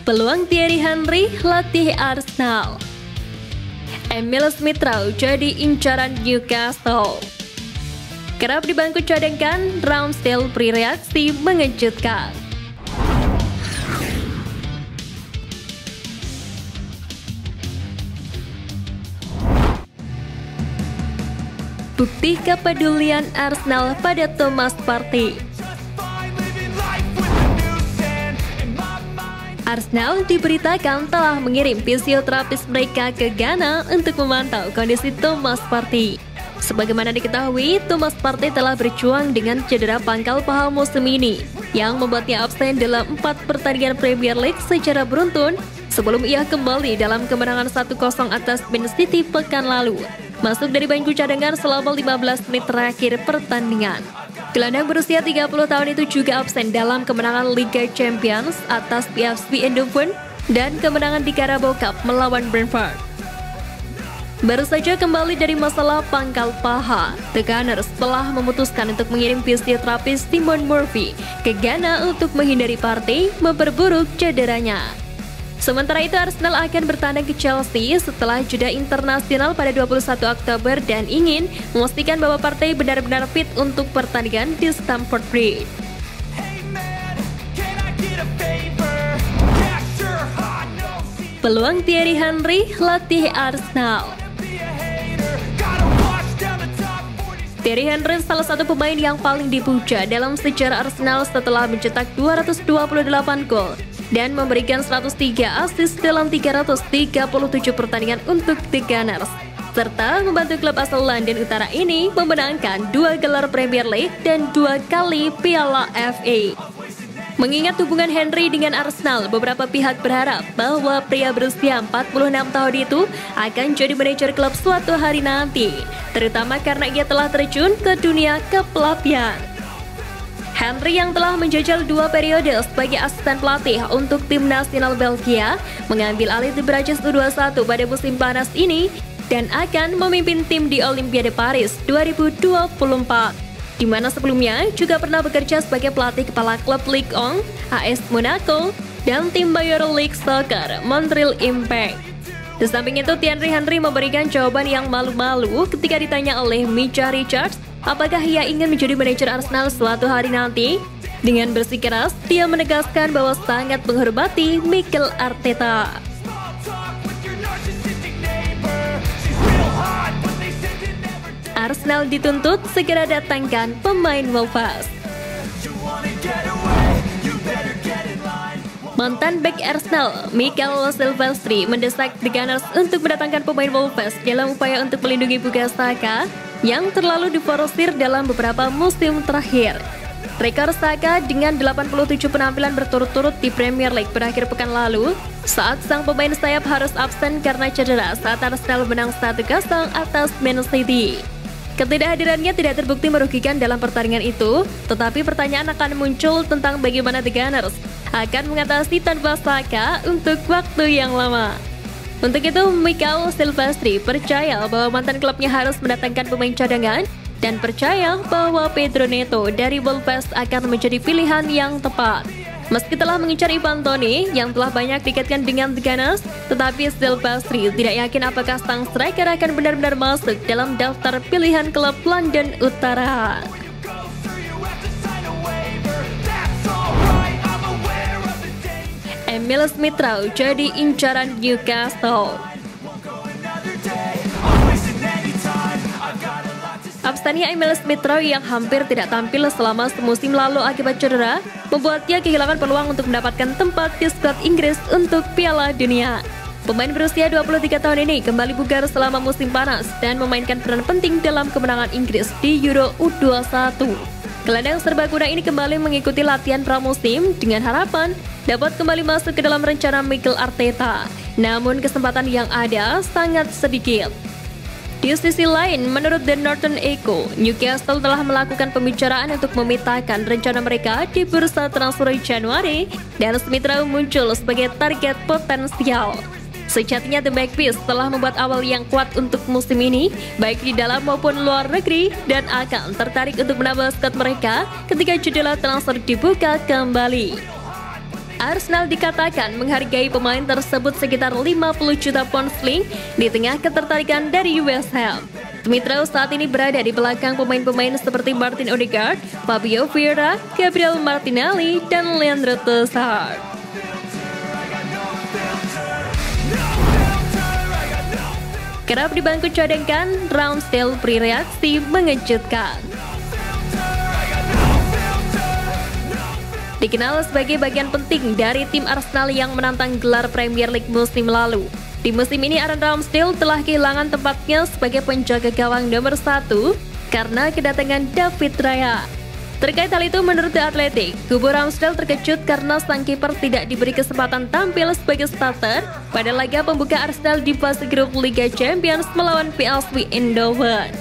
Peluang Thierry Henry latih Arsenal. Emil Smith-Rowe jadi incaran Newcastle. Kerap di bangku cadangan, Ramsdale bereaksi mengejutkan. Bukti kepedulian Arsenal pada Thomas Partey. Arsenal diberitakan telah mengirim fisioterapis mereka ke Ghana untuk memantau kondisi Thomas Partey. Sebagaimana diketahui, Thomas Partey telah berjuang dengan cedera pangkal paha musim ini yang membuatnya absen dalam 4 pertandingan Premier League secara beruntun sebelum ia kembali dalam kemenangan 1-0 atas Man City pekan lalu. Masuk dari bangku cadangan selama 15 menit terakhir pertandingan. Gelandang berusia 30 tahun itu juga absen dalam kemenangan Liga Champions atas PSV Eindhoven dan kemenangan di Carabao Cup melawan Brentford. Baru saja kembali dari masalah pangkal paha, The Gunners telah memutuskan untuk mengirim fisioterapis Timon Murphy ke Ghana untuk menghindari Partey memperburuk cederanya. Sementara itu, Arsenal akan bertandang ke Chelsea setelah jeda internasional pada 21 Oktober dan ingin memastikan bahwa Partey benar-benar fit untuk pertandingan di Stamford Bridge. Peluang Thierry Henry latih Arsenal. Thierry Henry salah satu pemain yang paling dipuja dalam sejarah Arsenal setelah mencetak 228 gol dan memberikan 103 assist dalam 337 pertandingan untuk The Gunners, serta membantu klub asal London Utara ini memenangkan 2 gelar Premier League dan 2 kali Piala FA. Mengingat hubungan Henry dengan Arsenal, beberapa pihak berharap bahwa pria berusia 46 tahun itu akan jadi manajer klub suatu hari nanti, terutama karena ia telah terjun ke dunia kepelatihan. Henry yang telah menjajal 2 periode sebagai asisten pelatih untuk tim nasional Belgia mengambil alih di Bruges U21 pada musim panas ini dan akan memimpin tim di Olimpiade Paris 2024, di mana sebelumnya juga pernah bekerja sebagai pelatih kepala klub Ligue 1, AS Monaco, dan tim Major League Soccer, Montreal Impact. Di samping itu, Thierry Henry memberikan jawaban yang malu-malu ketika ditanya oleh Micah Richards apakah ia ingin menjadi manajer Arsenal suatu hari nanti. Dengan bersikeras, dia menegaskan bahwa sangat menghormati Mikel Arteta. Arsenal dituntut segera datangkan pemain Wolves. Mantan bek Arsenal, Mikael Silvestri, mendesak The Gunners untuk mendatangkan pemain Wolves dalam upaya untuk melindungi Bukayo Saka yang terlalu diforsir dalam beberapa musim terakhir. Rekor Saka dengan 87 penampilan berturut-turut di Premier League berakhir pekan lalu saat sang pemain sayap harus absen karena cedera saat Arsenal menang 1-0 atas Man City. Ketidakhadirannya tidak terbukti merugikan dalam pertandingan itu, tetapi pertanyaan akan muncul tentang bagaimana The Gunners akan mengatasi tanpa Saka untuk waktu yang lama. Untuk itu, Mikael Silvestri percaya bahwa mantan klubnya harus mendatangkan pemain cadangan dan percaya bahwa Pedro Neto dari Wolves akan menjadi pilihan yang tepat. Meski telah mengincar Ivan Toney yang telah banyak dikaitkan dengan The Gunners, tetapi Silvestri tidak yakin apakah sang striker akan benar-benar masuk dalam daftar pilihan klub London Utara. Emil Smith-Rowe jadi incaran Newcastle. Absennya Emil Smith-Rowe yang hampir tidak tampil selama semusim lalu akibat cedera membuatnya kehilangan peluang untuk mendapatkan tempat di skuad Inggris untuk Piala Dunia. Pemain berusia 23 tahun ini kembali bugar selama musim panas dan memainkan peran penting dalam kemenangan Inggris di Euro U21. Gelandang serbaguna ini kembali mengikuti latihan pramusim dengan harapan dapat kembali masuk ke dalam rencana Mikel Arteta. Namun kesempatan yang ada sangat sedikit. Di sisi lain, menurut The Northern Echo, Newcastle telah melakukan pembicaraan untuk memetakan rencana mereka di bursa transfer Januari dan Smith-Rowe muncul sebagai target potensial. Sejatinya The Magpies telah membuat awal yang kuat untuk musim ini, baik di dalam maupun luar negeri, dan akan tertarik untuk menambah skuad mereka ketika jendela transfer dibuka kembali. Arsenal dikatakan menghargai pemain tersebut sekitar 50 juta pound sterling di tengah ketertarikan dari West Ham. Smith Rowe saat ini berada di belakang pemain-pemain seperti Martin Odegaard, Fabio Vieira, Gabriel Martinelli, dan Leandro Trossard. Kerap di bangku cadangan, Ramsdale bereaksi mengejutkan. Dikenal sebagai bagian penting dari tim Arsenal yang menantang gelar Premier League musim lalu. Di musim ini Aaron Ramsdale telah kehilangan tempatnya sebagai penjaga gawang nomor 1 karena kedatangan David Raya. Terkait hal itu, menurut The Athletic, kubu Ramsdale terkejut karena sang kiper tidak diberi kesempatan tampil sebagai starter pada laga pembuka Arsenal di fase grup Liga Champions melawan PSV Eindhoven.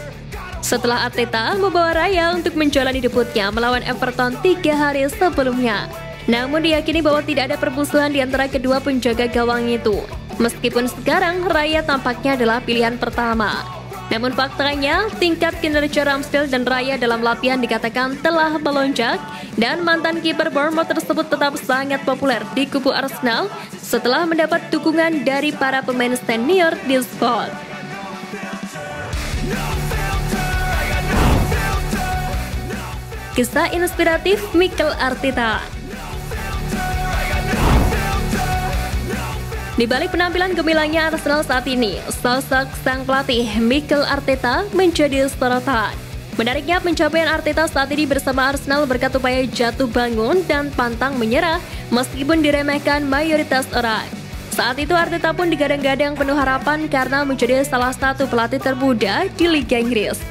Setelah Arteta membawa Raya untuk menjalani debutnya melawan Everton 3 hari sebelumnya. Namun diyakini bahwa tidak ada permusuhan di antara kedua penjaga gawang itu. Meskipun sekarang Raya tampaknya adalah pilihan pertama. Namun faktanya, tingkat kinerja Ramsdale dan Raya dalam latihan dikatakan telah melonjak dan mantan kiper Bournemouth tersebut tetap sangat populer di kubu Arsenal setelah mendapat dukungan dari para pemain senior di squad. Kisah inspiratif Mikel Arteta. Di balik penampilan gemilangnya Arsenal saat ini, sosok sang pelatih Mikel Arteta menjadi sorotan. Menariknya, pencapaian Arteta saat ini bersama Arsenal berkat upaya jatuh bangun dan pantang menyerah meskipun diremehkan mayoritas orang. Saat itu Arteta pun digadang-gadang penuh harapan karena menjadi salah satu pelatih termuda di Liga Inggris.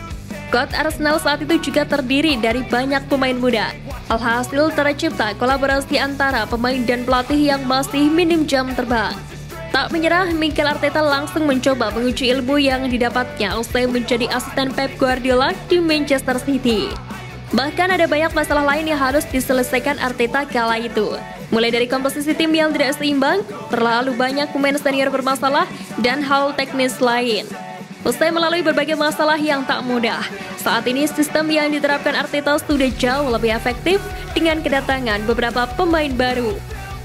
Skuad Arsenal saat itu juga terdiri dari banyak pemain muda. Alhasil tercipta kolaborasi antara pemain dan pelatih yang masih minim jam terbang. Tak menyerah, Mikel Arteta langsung mencoba menguji ilmu yang didapatnya usai menjadi asisten Pep Guardiola di Manchester City. Bahkan ada banyak masalah lain yang harus diselesaikan Arteta kala itu. Mulai dari komposisi tim yang tidak seimbang, terlalu banyak pemain senior bermasalah, dan hal teknis lain. Usai melalui berbagai masalah yang tak mudah, saat ini sistem yang diterapkan Arteta sudah jauh lebih efektif dengan kedatangan beberapa pemain baru.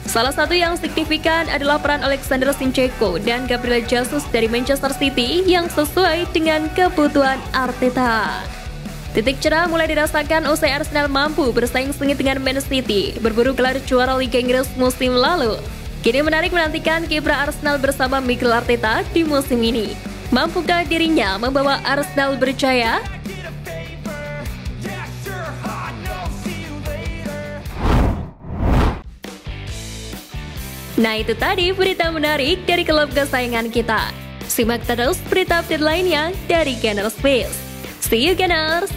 Salah satu yang signifikan adalah peran Alexander Zinchenko dan Gabriel Jesus dari Manchester City yang sesuai dengan kebutuhan Arteta. Titik cerah mulai dirasakan usai Arsenal mampu bersaing sengit dengan Man City, berburu gelar juara Liga Inggris musim lalu. Kini menarik menantikan kiprah Arsenal bersama Mikel Arteta di musim ini. Mampukah dirinya membawa Arsenal berjaya? Nah, itu tadi berita menarik dari klub kesayangan kita. Simak terus berita update lainnya dari Gunners Biz. See you Gunners!